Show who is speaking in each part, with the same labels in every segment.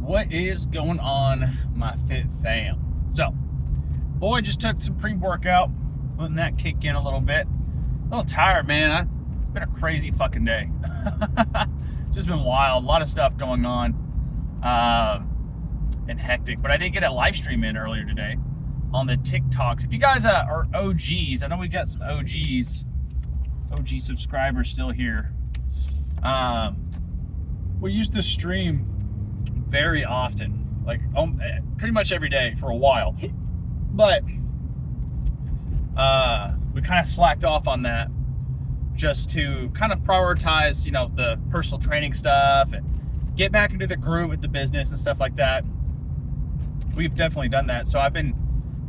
Speaker 1: What is going on, my fit fam? So, boy just took some pre-workout, letting that kick in a little bit. A little tired, man. It's been a crazy fucking day. It's just been wild. A lot of stuff going on and hectic. But I did get a live stream in earlier today on the TikToks. If you guys are OGs, I know we got some OG subscribers still here. We used to stream very often, like pretty much every day for a while, but we kind of slacked off on that just to kind of prioritize, the personal training stuff and get back into the groove with the business and stuff like that. We've definitely done that. So I've been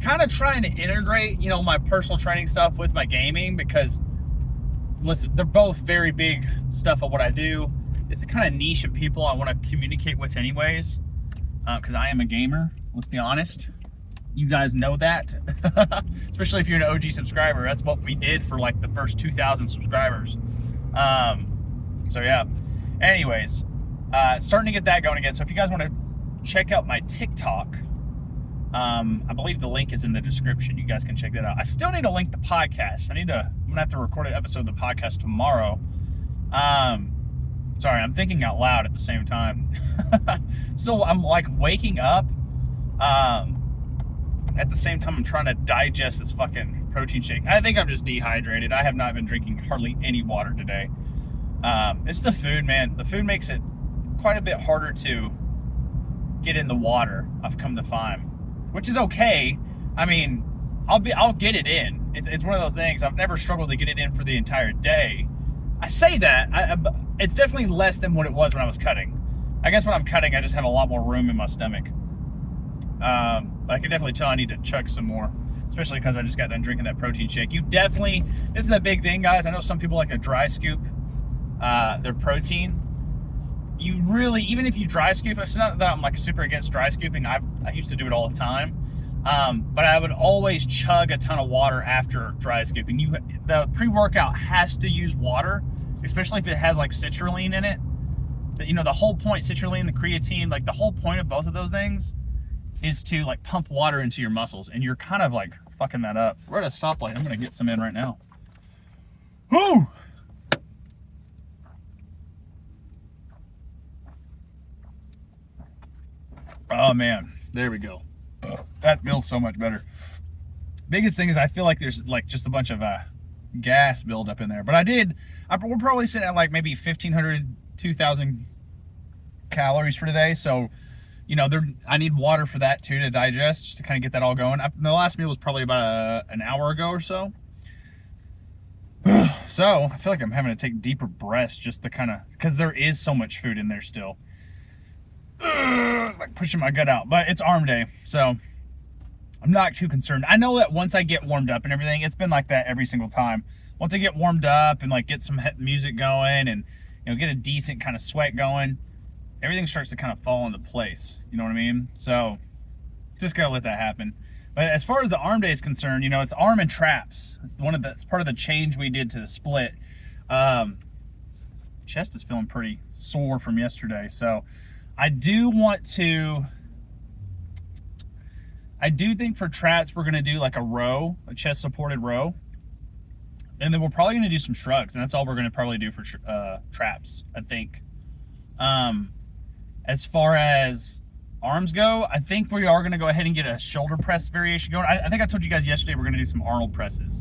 Speaker 1: kind of trying to integrate, my personal training stuff with my gaming, because listen, they're both very big stuff of what I do. It's the kind of niche of people I want to communicate with anyways, because I am a gamer, let's be honest. You guys know that. Especially if you're an OG subscriber. That's what we did for like the first 2,000 subscribers. So yeah. Anyways, starting to get that going again. So if you guys want to check out my TikTok, I believe the link is in the description. You guys can check that out. I still need to link the podcast. I'm gonna have to record an episode of the podcast tomorrow. Sorry, I'm thinking out loud at the same time. So I'm like waking up. At the same time, I'm trying to digest this fucking protein shake. I think I'm just dehydrated. I have not been drinking hardly any water today. It's the food, man. The food makes it quite a bit harder to get in the water, I've come to find, which is okay. I mean, I'll get it in. It's one of those things. I've never struggled to get it in for the entire day. I say that, it's definitely less than what it was when I was cutting. I guess when I'm cutting, I just have a lot more room in my stomach. I can definitely tell I need to chug some more, especially because I just got done drinking that protein shake. This is the big thing, guys. I know some people like a dry scoop their protein. You really, even if you dry scoop, it's not that I'm like super against dry scooping. I used to do it all the time. But I would always chug a ton of water after dry scooping. The pre-workout has to use water, especially if it has like citrulline in it. The whole point, citrulline, the creatine, like the whole point of both of those things is to like pump water into your muscles, and you're kind of like fucking that up. We're at a stoplight. I'm gonna get some in right now. Woo! Oh man, there we go. That feels so much better. Biggest thing is I feel like there's like just a bunch of gas buildup in there. But we're probably sitting at like maybe 1,500, 2,000 calories for today. So, I need water for that too to digest, just to kind of get that all going. The last meal was probably about an hour ago or so. So I feel like I'm having to take deeper breaths just to because there is so much food in there still. Like pushing my gut out, but it's arm day, so I'm not too concerned. I know that once I get warmed up and everything, it's been like that every single time. Once I get warmed up and like get some music going and get a decent kind of sweat going, everything starts to kind of fall into place. You know what I mean? So just gotta let that happen. But as far as the arm day is concerned, it's arm and traps. It's part of the change we did to the split. Chest is feeling pretty sore from yesterday, so I do think for traps, we're going to do like a row, a chest supported row. And then we're probably going to do some shrugs. And that's all we're going to probably do for traps, I think. As far as arms go, I think we are going to go ahead and get a shoulder press variation going. I think I told you guys yesterday we're going to do some Arnold presses.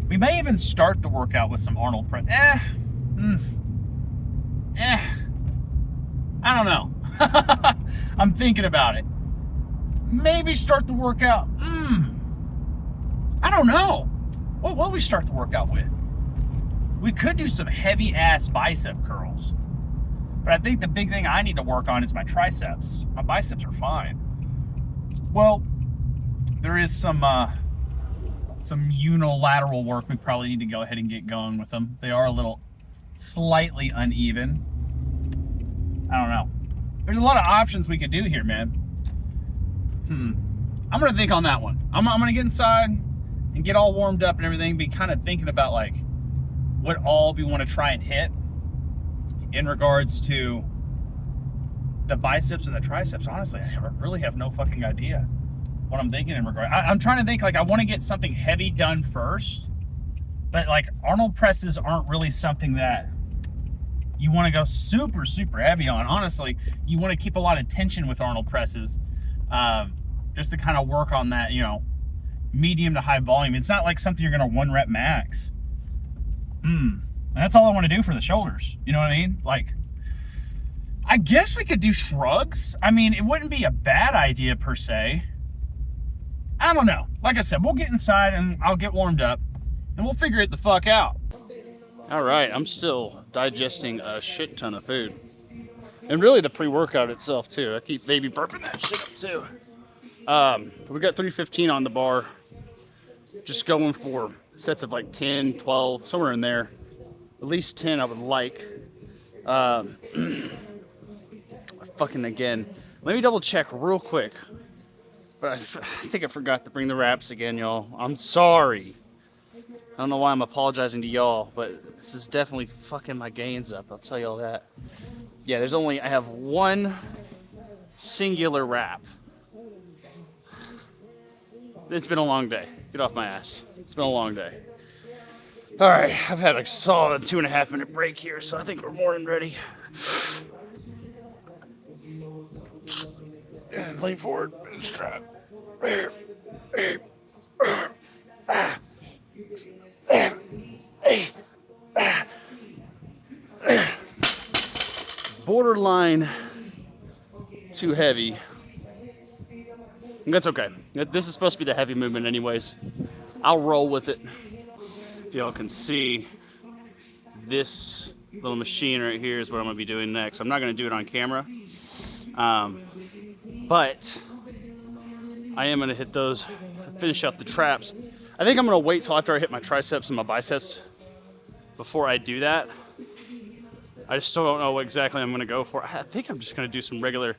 Speaker 1: We may even start the workout with some Arnold press. I don't know. I'm thinking about it. Maybe start the workout. I don't know. What will we start the workout with? We could do some heavy ass bicep curls. But I think the big thing I need to work on is my triceps. My biceps are fine. Well, there is some unilateral work we probably need to go ahead and get going with them. They are a little slightly uneven. I don't know. There's a lot of options we could do here, man. I'm gonna think on that one. I'm gonna get inside and get all warmed up and everything, be kind of thinking about like what all we want to try and hit in regards to the biceps and the triceps, honestly, I really have no fucking idea what I'm thinking in regard. I'm trying to think, like, I want to get something heavy done first, but like Arnold presses aren't really something that you want to go super, super heavy on. Honestly, you want to keep a lot of tension with Arnold presses, just to kind of work on that, you know, medium to high volume. It's not like something you're going to 1 rep max. And that's all I want to do for the shoulders. You know what I mean? Like, I guess we could do shrugs. I mean, it wouldn't be a bad idea per se. I don't know. Like I said, we'll get inside and I'll get warmed up and we'll figure it the fuck out. All right, I'm still digesting a shit ton of food. And really the pre-workout itself too. I keep baby burping that shit up too. We got 315 on the bar. Just going for sets of like 10, 12, somewhere in there. At least 10 I would like. Fucking again. Let me double check real quick. But I think I forgot to bring the wraps again, y'all. I'm sorry. I don't know why I'm apologizing to y'all, but this is definitely fucking my gains up. I'll tell y'all that. Yeah, I have one singular wrap. It's been a long day. Get off my ass. It's been a long day. All right, I've had a solid 2.5 minute break here, so I think we're more than ready. And lean forward and strap. Borderline too heavy. That's okay. This is supposed to be the heavy movement anyways. I'll roll with it. If y'all can see, this little machine right here is what I'm gonna be doing next. I'm not gonna do it on camera. But I am gonna hit those, finish out the traps. I think I'm gonna wait till after I hit my triceps and my biceps before I do that. I just still don't know what exactly I'm gonna go for. I think I'm just gonna do some regular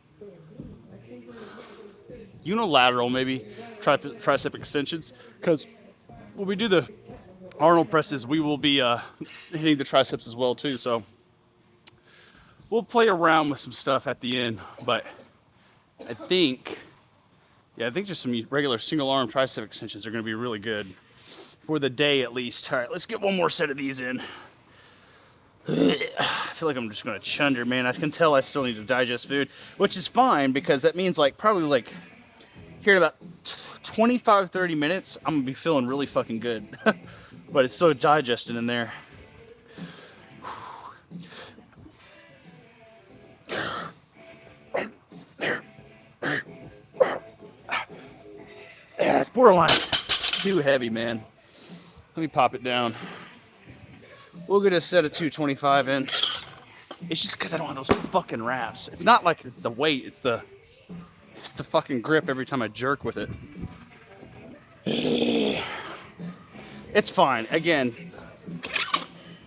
Speaker 1: unilateral, maybe tricep extensions, because when we do the Arnold presses, we will be hitting the triceps as well too. So we'll play around with some stuff at the end, but I think just some regular single arm tricep extensions are going to be really good for the day at least. All right, let's get one more set of these in. I feel like I'm just going to chunder, man. I can tell I still need to digest food, which is fine because that means probably here in about 25, 30 minutes, I'm going to be feeling really fucking good. But it's so digested in there. Yeah, it's borderline too heavy, man. Let me pop it down. We'll get a set of 225 in. It's just because I don't have those fucking wraps. It's not like it's the weight, it's the fucking grip every time I jerk with it. It's fine. Again,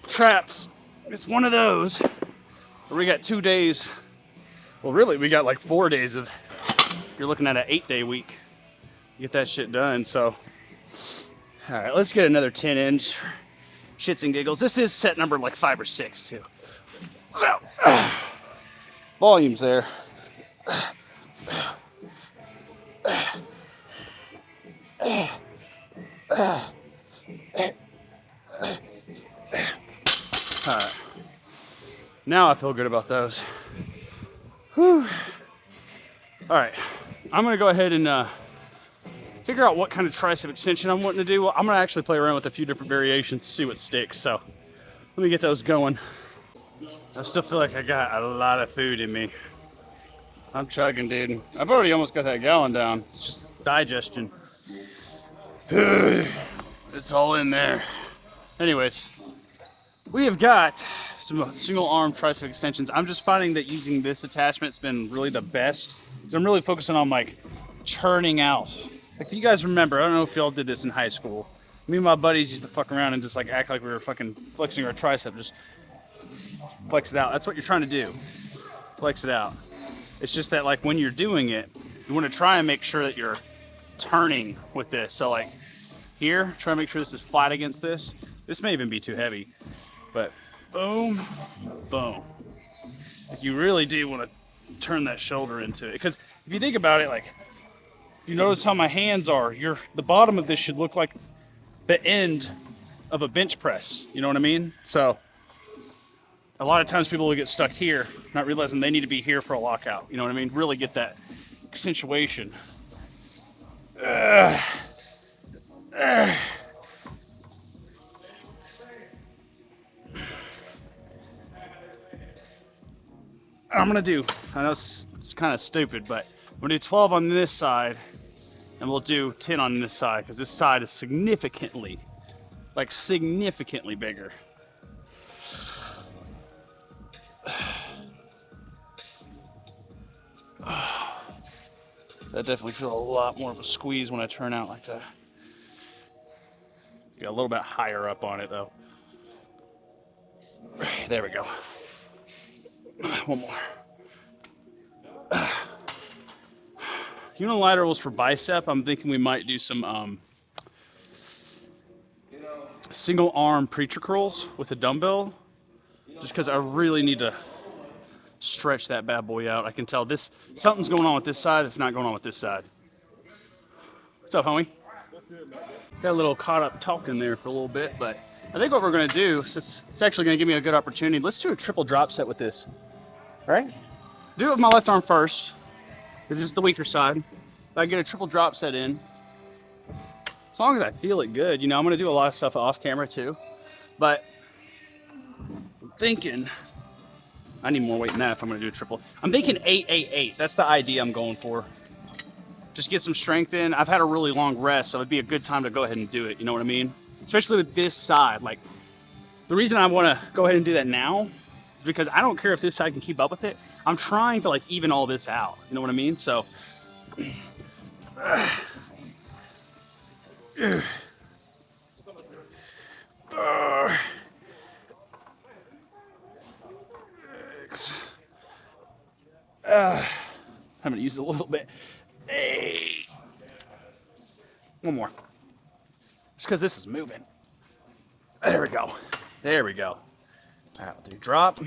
Speaker 1: traps, it's one of those where we got 2 days. Well, really, we got like 4 days of, you're looking at an 8-day week. Get that shit done, so. All right, let's get another 10 inch shits and giggles. This is set number like 5 or 6 too. So, volumes there. Alright. Now I feel good about those. Whew. Alright. I'm going to go ahead and figure out what kind of tricep extension I'm wanting to do. Well, I'm going to actually play around with a few different variations to see what sticks. So let me get those going. I still feel like I got a lot of food in me. I'm chugging, dude. I've already almost got that gallon down. It's just digestion. It's all in there. Anyways, we have got some single arm tricep extensions. I'm just finding that using this attachment's been really the best, because I'm really focusing on churning out. If you guys remember, I don't know if y'all did this in high school. Me and my buddies used to fuck around and just act like we were fucking flexing our tricep. Just flex it out. That's what you're trying to do. Flex it out. It's just that when you're doing it, you want to try and make sure that you're turning with this. So here, try to make sure this is flat against this. This may even be too heavy, but boom, boom. You really do want to
Speaker 2: turn that shoulder into it. Because if you think about it, like, if you notice how my hands are, the bottom of this should look like the end of a bench press. You know what I mean? So a lot of times people will get stuck here, not realizing they need to be here for a lockout. You know what I mean? Really get that accentuation. I'm gonna do, I know it's kind of stupid, but I'm gonna do 12 on this side and we'll do 10 on this side because this side is significantly bigger. That definitely feels a lot more of a squeeze when I turn out like that. Get a little bit higher up on it though. There we go. One more. Unilaterals for bicep. I'm thinking we might do some single arm preacher curls with a dumbbell, just because I really need to stretch that bad boy out. I can tell something's going on with this side that's not going on with this side. What's up, homie?
Speaker 3: That's good, man.
Speaker 2: Got a little caught up talking there for a little bit, but I think what we're gonna do, since it's actually gonna give me a good opportunity, let's do a triple drop set with this. All right? Do it with my left arm first, because it's the weaker side. If I get a triple drop set in, as long as I feel it good, I'm gonna do a lot of stuff off camera too, but I'm thinking, I need more weight than that if I'm gonna do a triple. I'm thinking 8-8-8, that's the idea I'm going for. Just get some strength in. I've had a really long rest, so it'd be a good time to go ahead and do it, you know what I mean? Especially with this side. Like, the reason I wanna go ahead and do that now is because I don't care if this side can keep up with it. I'm trying to even all this out, you know what I mean? So, I'm gonna use it a little bit. Hey. One more. Just because this is moving. There we go. There we go. That'll do. Drop.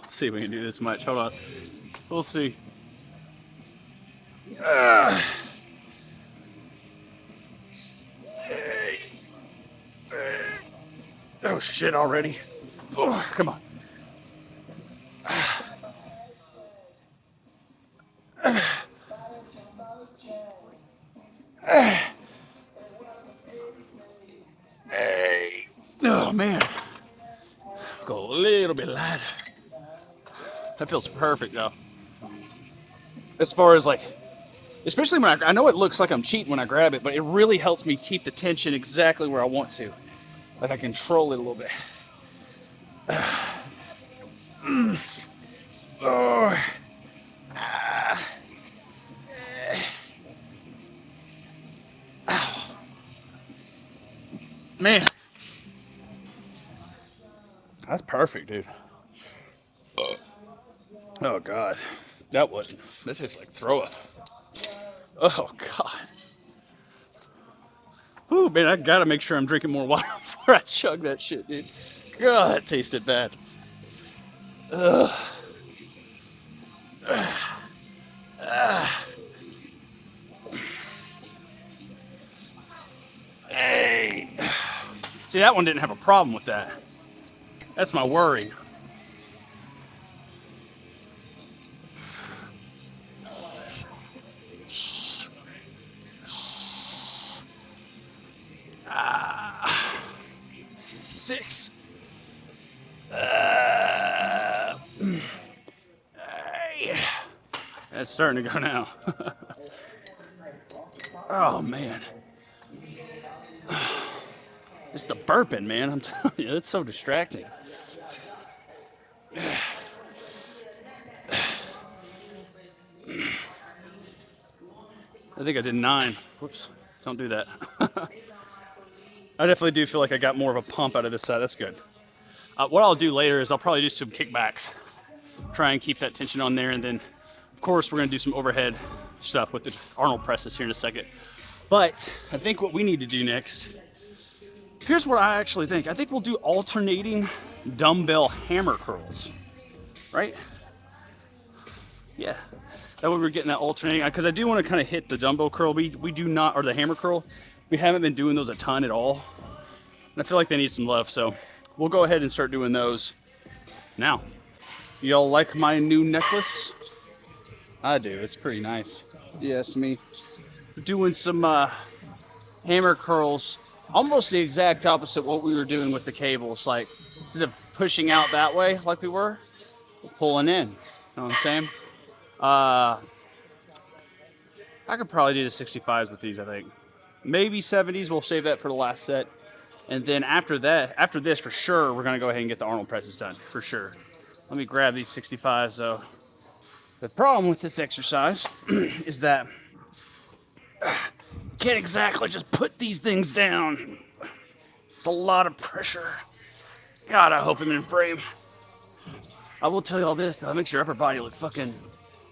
Speaker 2: Let's see if we can do this much. Hold on. We'll see. Hey. Oh shit already. Oh, come on. Hey. Oh man. Go a little bit lighter. That feels perfect though. As far as especially when I know it looks like I'm cheating when I grab it, but it really helps me keep the tension exactly where I want to. Like I control it a little bit. Oh. Man. That's perfect, dude. Oh God. That tastes like throw up. Oh God. Ooh, man, I gotta make sure I'm drinking more water before I chug that shit, dude. God, that tasted bad. Ugh. Hey. See, that one didn't have a problem with that. That's my worry. Six. That's starting to go now. Oh man. It's the burping, man. I'm telling you, it's so distracting. I think I did 9. Whoops. Don't do that. I definitely do feel like I got more of a pump out of this side. That's good. What I'll do later is I'll probably do some kickbacks. Try and keep that tension on there. And then, of course, we're going to do some overhead stuff with the Arnold presses here in a second. But I think what we need to do next, here's what I actually think. I think we'll do alternating dumbbell hammer curls, right? Yeah. That way we're getting that alternating, because I do want to kind of hit the dumbbell curl. We do not, or the hammer curl. We haven't been doing those a ton at all. And I feel like they need some love. So we'll go ahead and start doing those now. Y'all like my new necklace? I do. It's pretty nice. Yes, me. Doing some hammer curls, almost the exact opposite what we were doing with the cables. Like, instead of pushing out that way like we were, pulling in. You know what I'm saying? I could probably do the 65s with these, I think. Maybe 70s. We'll save that for the last set. And then after that, after this, for sure, we're going to go ahead and get the Arnold presses done, for sure. Let me grab these 65s, though. The problem with this exercise is that can't exactly just put these things down. It's a lot of pressure. God, I hope I'm in frame. I will tell you all this, though. It makes your upper body look fucking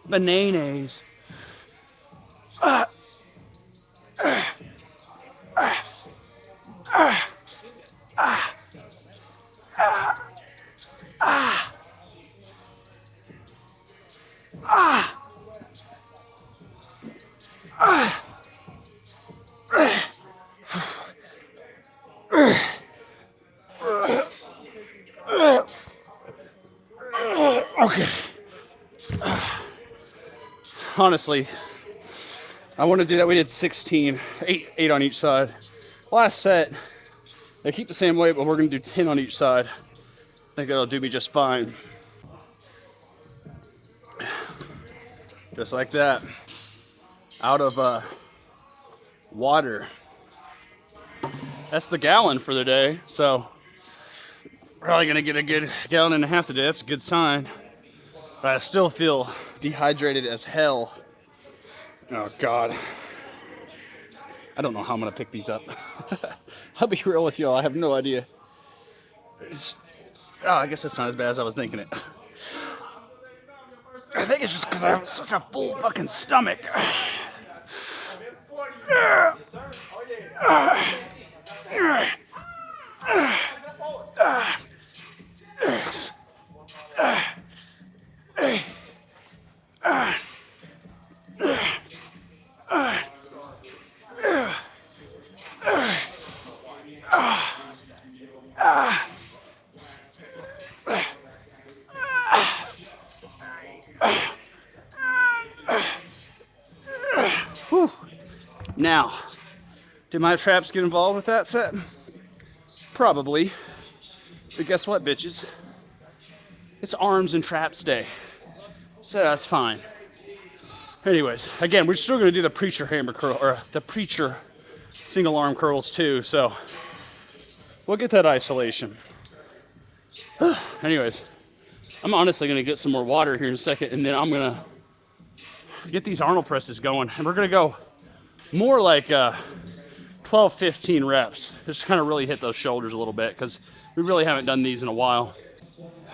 Speaker 2: bananas. Okay. Honestly, I want to do that. We did 16, 8 on each side. Last set, they keep the same weight, but we're going to do 10 on each side. I think that'll do me just fine. Just like that. Out of water. That's the gallon for the day, so probably going to get a good gallon and a half today. That's a good sign. But I still feel dehydrated as hell. Oh, God. I don't know how I'm going to pick these up. I'll be real with y'all. I have no idea. I guess it's not as bad as I was thinking it. I think it's just because I have such a full fucking stomach. Whew. Now, did my traps get involved with that set? Probably. But guess what, bitches? It's arms and traps day. So that's fine. Anyways, again, we're still going to do the preacher hammer curl, or the preacher single arm curls too, so we'll get that isolation. Anyways, I'm honestly going to get some more water here in a second, and then I'm going to get these Arnold presses going, and we're going to go more like 12, 15 reps. Just kind of really hit those shoulders a little bit, because we really haven't done these in a while.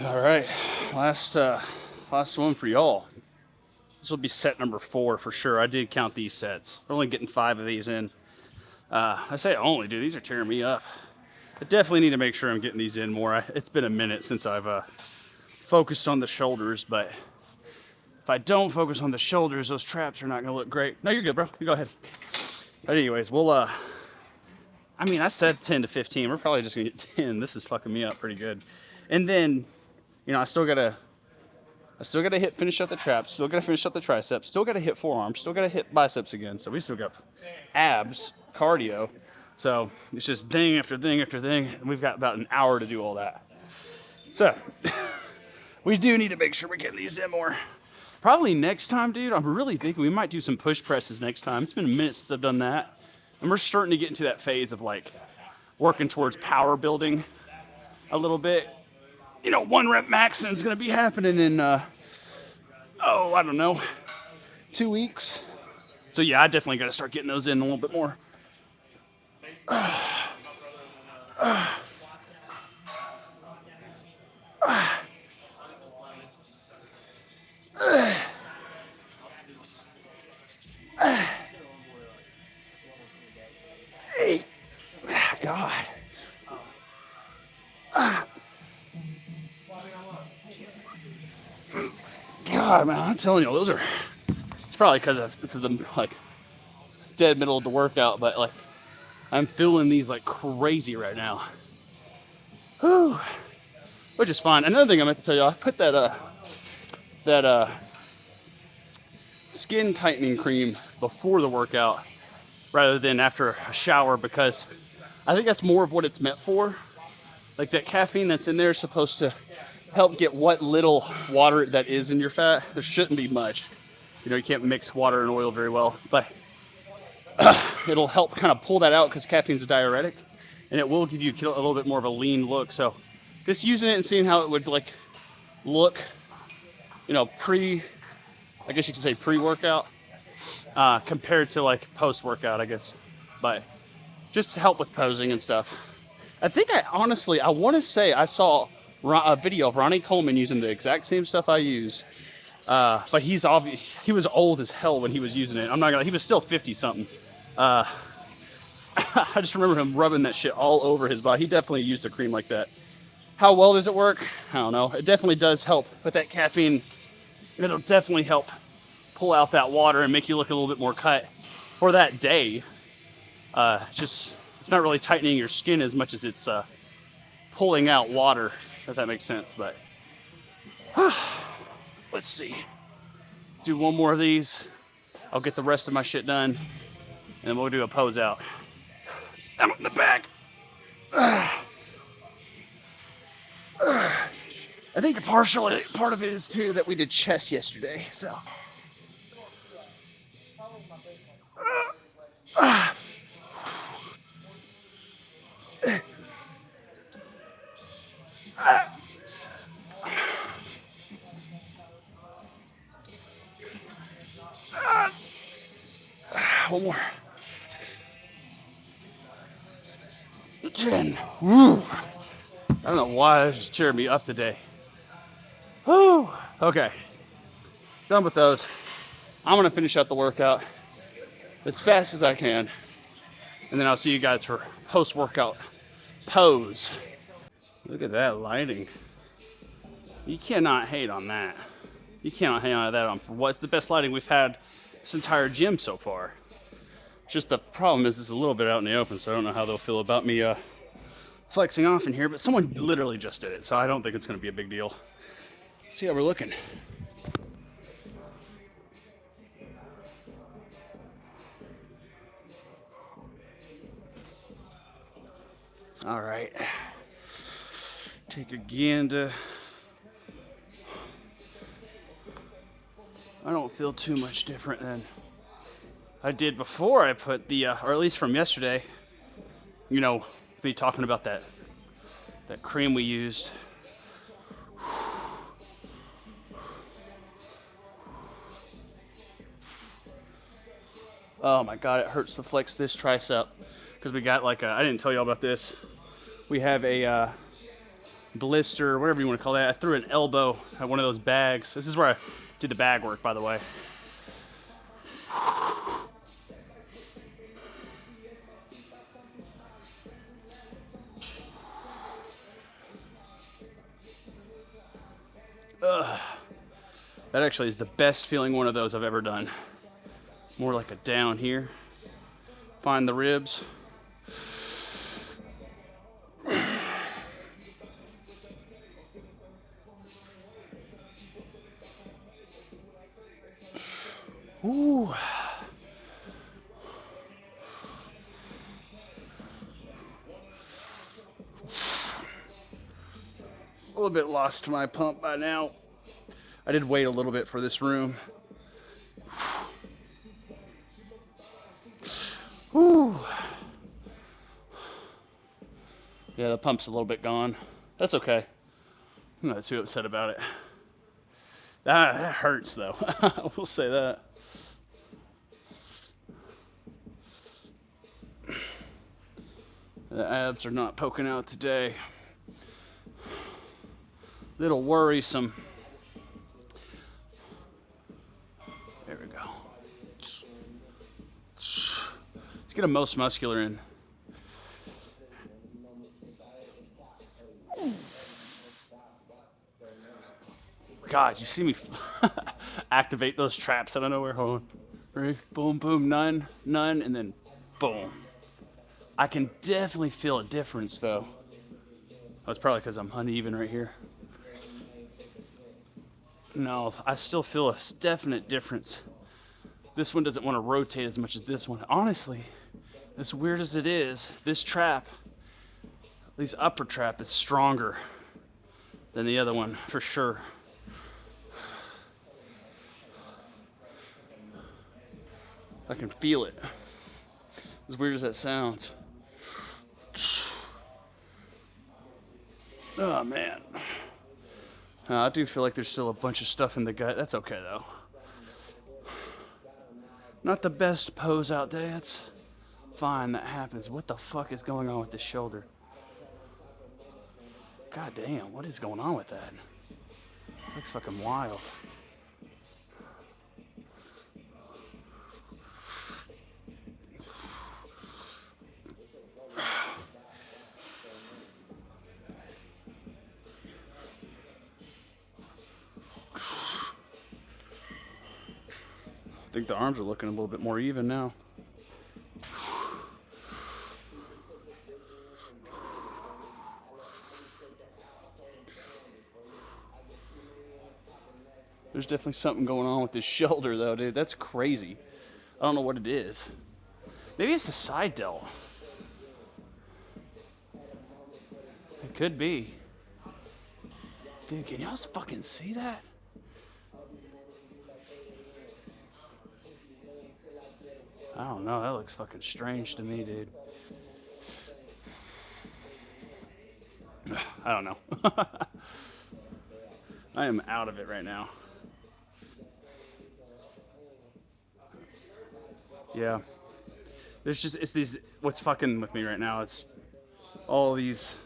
Speaker 2: All right, last one for y'all. This will be set number 4 for sure. I did count these sets. We're only getting 5 of these in. I say only, dude. These are tearing me up. I definitely need to make sure I'm getting these in more. It's been a minute since I've focused on the shoulders, but if I don't focus on the shoulders, those traps are not going to look great. No, you're good, bro. You go ahead. But anyways, we'll, I said 10 to 15. We're probably just going to get 10. This is fucking me up pretty good. And then, I still got to finish up the traps, still got to finish up the triceps, still got to hit forearms, still got to hit biceps again. So we still got abs, cardio. So it's just thing after thing after thing. And we've got about an hour to do all that. So we do need to make sure we're getting these in more. Probably next time, dude, I'm really thinking we might do some push presses next time. It's been a minute since I've done that. And we're starting to get into that phase of like working towards power building a little bit. 1 rep max, and it's going to be happening in, I don't know, 2 weeks. So yeah, I definitely got to start getting those in a little bit more. Hey, God. God. God, man, I'm telling you, those are. It's probably because this is the like dead middle of the workout, but like I'm feeling these like crazy right now. Whew. Which is fine. Another thing I meant to tell you, I put that skin tightening cream before the workout rather than after a shower because I think that's more of what it's meant for. Like that caffeine that's in there is supposed to help get what little water that is in your fat. There shouldn't be much. You know, you can't mix water and oil very well, but it'll help kind of pull that out because caffeine's a diuretic, and it will give you a little bit more of a lean look. So just using it and seeing how it would like look, you know, I guess you could say pre-workout, compared to like post-workout, I guess, but just to help with posing and stuff. I think I want to say I saw a video of Ronnie Coleman using the exact same stuff I use. But he was old as hell when he was using it. I'm not gonna, he was still 50 something. I just remember him rubbing that shit all over his body. He definitely used a cream like that. How well does it work? I don't know. It definitely does help with that caffeine. It'll definitely help pull out that water and make you look a little bit more cut for that day. It's not really tightening your skin as much as it's pulling out water, if that makes sense. But let's see. Do one more of these. I'll get the rest of my shit done, and then we'll do a pose out. I'm in the back. I think partially part of it is too that we did chest yesterday, so. One more. 10. Woo. I don't know why that's just cheering me up today. Woo. Okay. Done with those. I'm gonna finish out the workout as fast as I can, and then I'll see you guys for post-workout pose. Look at that lighting. You cannot hate on that. You cannot hate on that on what's the best lighting we've had this entire gym so far. Just the problem is it's a little bit out in the open, so I don't know how they'll feel about me flexing off in here, but someone literally just did it, so I don't think it's gonna be a big deal. Let's see how we're looking. All right. Take again to. I don't feel too much different than I did before I put the, or at least from yesterday. You know, me talking about that cream we used. Oh my God, it hurts to flex this tricep because we got like I didn't tell you all about this. We have a blister, whatever you want to call that. I threw an elbow at one of those bags. This is where I did the bag work, by the way. That actually is the best feeling one of those I've ever done. More like a down here. Find the ribs. Ooh. A little bit lost to my pump by now. I did wait a little bit for this room. Whew. Yeah, the pump's a little bit gone. That's okay. I'm not too upset about it. That hurts though. I will say that. The abs are not poking out today. Little worrisome. There we go. Let's get a most muscular in. God, you see me? activate those traps out of nowhere. Hold on. Ready? Boom, boom, none, and then boom. I can definitely feel a difference though. That's probably because I'm uneven right here. No, I still feel a definite difference. This one doesn't want to rotate as much as this one. Honestly, as weird as it is, this trap, at least upper trap, is stronger than the other one for sure. I can feel it. As weird as that sounds. Oh man. I do feel like there's still a bunch of stuff in the gut. That's okay though. Not the best pose out there. That's fine. That happens. What the fuck is going on with this shoulder? God damn, what is going on with that? Looks fucking wild. I think the arms are looking a little bit more even now. There's definitely something going on with this shoulder though, dude. That's crazy. I don't know what it is. Maybe it's the side delt. It could be. Dude, can y'all fucking see that? I don't know, that looks fucking strange to me, dude. I don't know. I am out of it right now. Yeah. It's these, what's fucking with me right now, it's all these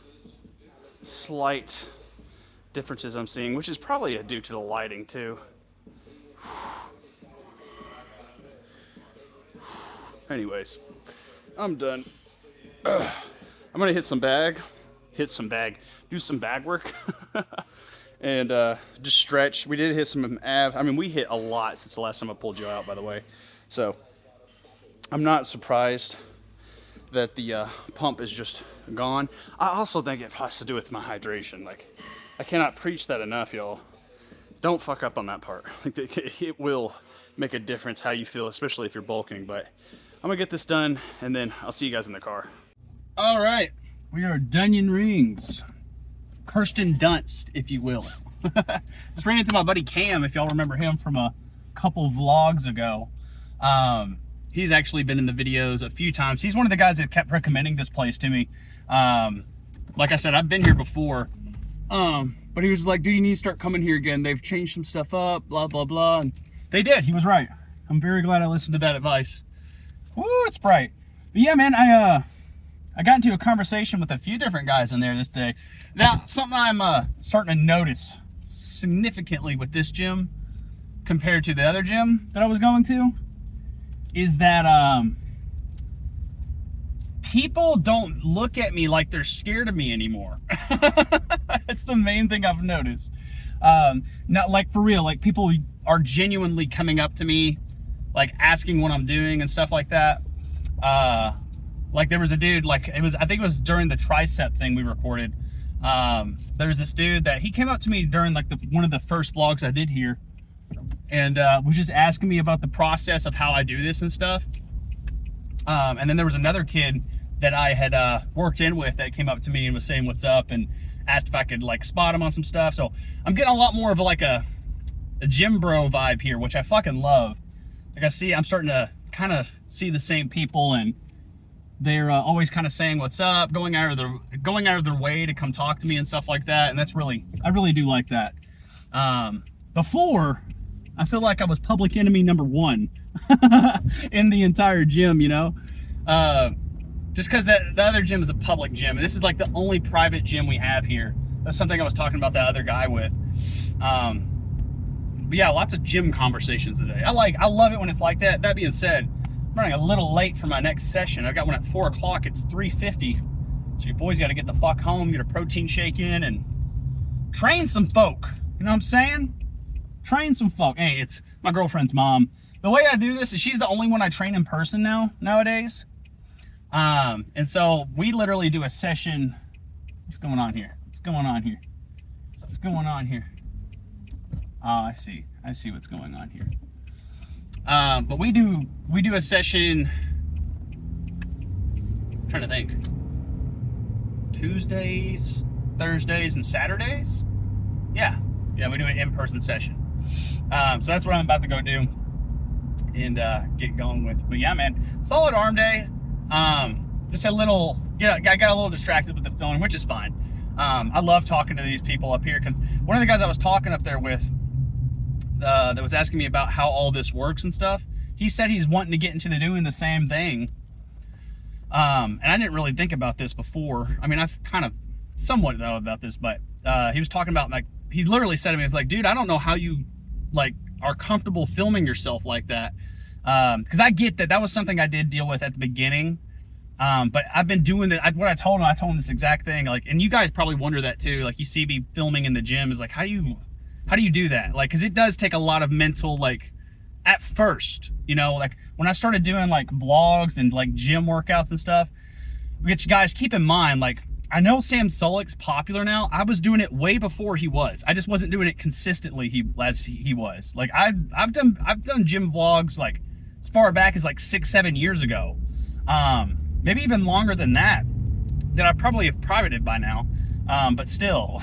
Speaker 2: slight differences I'm seeing, which is probably due to the lighting too. Anyways, I'm done. I'm gonna hit some bag, do some bag work, and just stretch. We did hit some ab. I mean, we hit a lot since the last time I pulled you out, by the way. So I'm not surprised that the pump is just gone. I also think it has to do with my hydration. Like, I cannot preach that enough, y'all. Don't fuck up on that part. Like, it will make a difference how you feel, especially if you're bulking. But I'm gonna get this done, and then I'll see you guys in the car. All right, we are Dunyan Rings. Kirsten Dunst, if you will. Just ran into my buddy Cam, if y'all remember him from a couple vlogs ago. He's actually been in the videos a few times. He's one of the guys that kept recommending this place to me. Like I said, I've been here before. But he was like, dude, you need to start coming here again. They've changed some stuff up, blah, blah, blah. And they did. He was right. I'm very glad I listened to that advice. Woo, it's bright. But yeah, man, I got into a conversation with a few different guys in there this day. Now, something I'm starting to notice significantly with this gym compared to the other gym that I was going to is that people don't look at me like they're scared of me anymore. That's the main thing I've noticed. Not like for real, like people are genuinely coming up to me, like asking what I'm doing and stuff like that. Like there was a dude, like I think it was during the tricep thing we recorded. There was this dude that he came up to me during like one of the first vlogs I did here, and was just asking me about the process of how I do this and stuff. And then there was another kid that I had worked in with that came up to me and was saying what's up and asked if I could like spot him on some stuff. So I'm getting a lot more of like a gym bro vibe here, which I fucking love. Like I'm starting to kind of see the same people, and they're always kind of saying what's up, going out of their way to come talk to me and stuff like that. And that's I really do like that. Before, I feel like I was public enemy number one in the entire gym, you know? Just because the other gym is a public gym. And this is like the only private gym we have here. That's something I was talking about that other guy with. But yeah, lots of gym conversations today. I love it when it's like that. That being said, I'm running a little late for my next session. I've got one at 4 o'clock. It's 3:50. So your boys got to get the fuck home, get a protein shake in, and train some folk. You know what I'm saying?
Speaker 1: train some folk. Hey, it's my girlfriend's mom. The way I do this is she's the only one I train in person nowadays. And so we literally do a session. What's going on here? What's going on here? What's going on here? Oh, I see what's going on here. But we do a session. I'm trying to think. Tuesdays, Thursdays, and Saturdays. Yeah, we do an in-person session. So that's what I'm about to go do and get going with. But yeah, man, solid arm day. Just a little, I got a little distracted with the filming, which is fine. I love talking to these people up here because one of the guys I was talking up there with that was asking me about how all this works and stuff, he said he's wanting to get into doing the same thing. And I didn't really think about this before. I mean, I've kind of somewhat know about this, but he was talking about, like, he literally said to me, "It's like, dude, I don't know how you like are comfortable filming yourself like that." Because I get that was something I did deal with at the beginning. But I've been doing that. I told him this exact thing. Like, and you guys probably wonder that too. Like, you see me filming in the gym, is like, how do you do that? Like, because it does take a lot of mental, like, at first, like when I started doing like vlogs and like gym workouts and stuff, which, guys, keep in mind, like, I know Sam Sulek's popular now. I was doing it way before he was. I just wasn't doing it consistently as he was. Like, I've done gym vlogs like as far back as like 6-7 years ago. Maybe even longer than that I probably have privated by now. But still,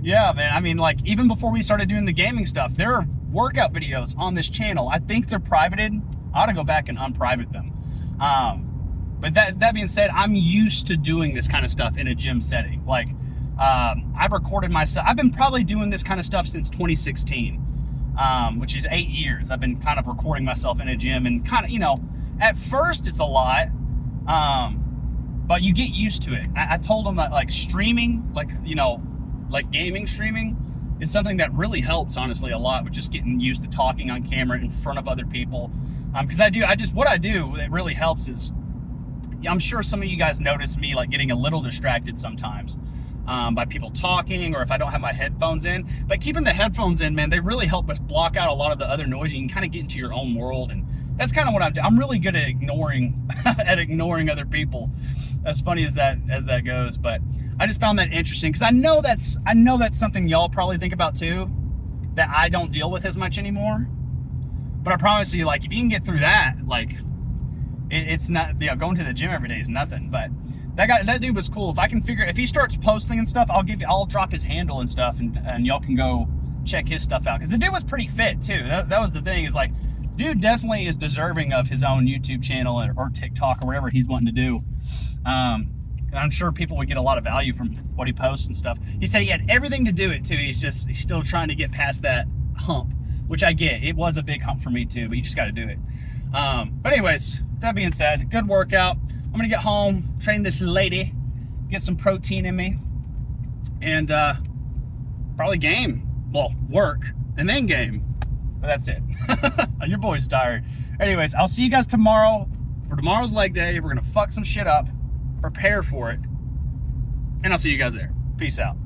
Speaker 1: yeah, man. I mean, like, even before we started doing the gaming stuff, there are workout videos on this channel. I think they're privated. I ought to go back and unprivate them. But that being said, I'm used to doing this kind of stuff in a gym setting. Like, I've recorded myself. I've been probably doing this kind of stuff since 2016, which is 8 years. I've been kind of recording myself in a gym, and kind of, at first it's a lot, but you get used to it. I told them that, like, streaming, like gaming streaming, is something that really helps, honestly, a lot with just getting used to talking on camera in front of other people. Because what I do that really helps is, I'm sure some of you guys notice me like getting a little distracted sometimes by people talking, or if I don't have my headphones in. But keeping the headphones in, man, they really help us block out a lot of the other noise. You can kind of get into your own world, and that's kind of what I'm doing. I'm really good at ignoring other people, as funny as that goes. But I just found that interesting, because I know that's something y'all probably think about too, that I don't deal with as much anymore. But I promise you, like, if you can get through that, like, it's not, going to the gym every day is nothing. But that dude was cool. If he starts posting and stuff, I'll drop his handle and stuff, and y'all can go check his stuff out, because the dude was pretty fit too. That was the thing, is like, dude definitely is deserving of his own YouTube channel or TikTok or whatever he's wanting to do. And I'm sure people would get a lot of value from what he posts and stuff. He said he had everything to do it too. He's still trying to get past that hump, which I get. It was a big hump for me too, but you just got to do it. But anyways, that being said, good workout. I'm gonna get home, train this lady, get some protein in me, and probably work, and then game. But that's it. Your boy's tired. Anyways, I'll see you guys tomorrow for tomorrow's leg day. We're gonna fuck some shit up, prepare for it, and I'll see you guys there. Peace out.